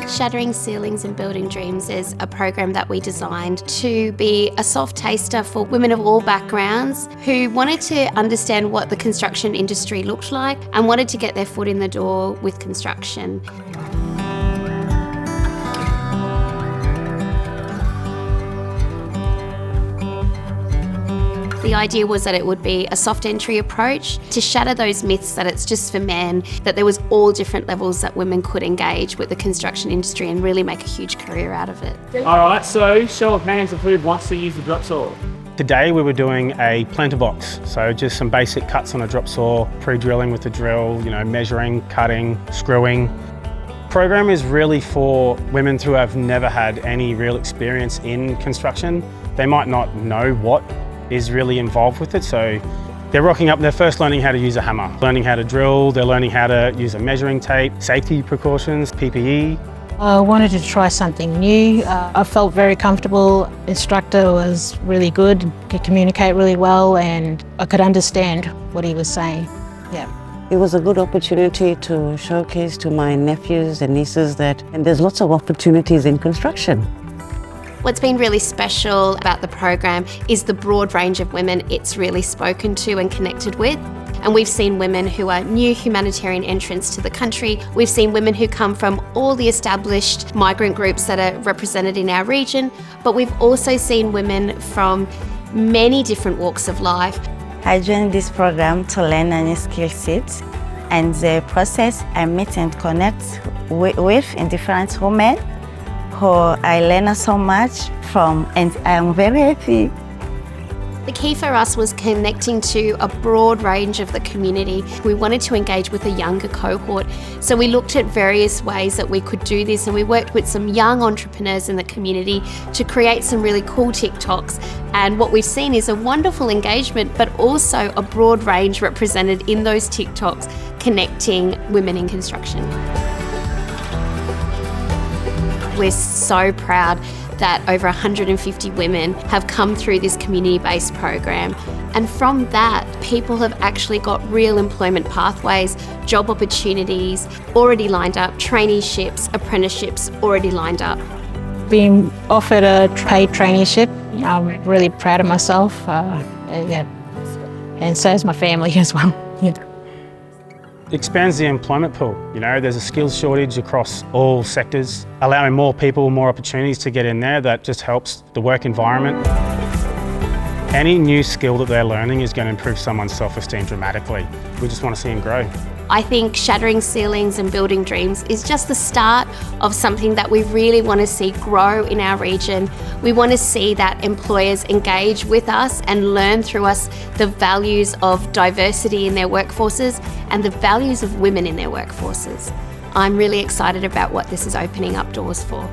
Shattering Ceilings and Building Dreams is a program that we designed to be a soft taster for women of all backgrounds who wanted to understand what the construction industry looked like and wanted to get their foot in the door with construction. The idea was that it would be a soft entry approach to shatter those myths that it's just for men, that there was all different levels that women could engage with the construction industry and really make a huge career out of it. All right, so show of hands of who wants to use the drop saw. Today we were doing a planter box, so just some basic cuts on a drop saw, pre-drilling with the drill, measuring, cutting, screwing. The program is really for women who have never had any real experience in construction. They might not know what is really involved with it, so they're rocking up, they're first learning how to use a hammer, learning how to drill, they're learning how to use a measuring tape, safety precautions, PPE. I wanted to try something new. I felt very comfortable. The instructor was really good, could communicate really well, and I could understand what he was saying. Yeah. It was a good opportunity to showcase to my nephews and nieces that there's lots of opportunities in construction. What's been really special about the program is the broad range of women it's really spoken to and connected with. And we've seen women who are new humanitarian entrants to the country. We've seen women who come from all the established migrant groups that are represented in our region, but we've also seen women from many different walks of life. I joined this program to learn a new skill set, and the process I meet and connect with different women who I learn so much from, and I'm very happy. The key for us was connecting to a broad range of the community. We wanted to engage with a younger cohort, so we looked at various ways that we could do this, and we worked with some young entrepreneurs in the community to create some really cool TikToks. And what we've seen is a wonderful engagement, but also a broad range represented in those TikToks connecting women in construction. We're so proud that over 150 women have come through this community-based program. And from that, people have actually got real employment pathways, job opportunities already lined up, traineeships, apprenticeships already lined up. Being offered a paid traineeship, I'm really proud of myself, and so is my family as well. Yeah. It expands the employment pool. There's a skills shortage across all sectors, allowing more people, more opportunities to get in there. That just helps the work environment. Any new skill that they're learning is going to improve someone's self-esteem dramatically. We just want to see them grow. I think Shattering Ceilings and Building Dreams is just the start of something that we really want to see grow in our region. We want to see that employers engage with us and learn through us the values of diversity in their workforces and the values of women in their workforces. I'm really excited about what this is opening up doors for.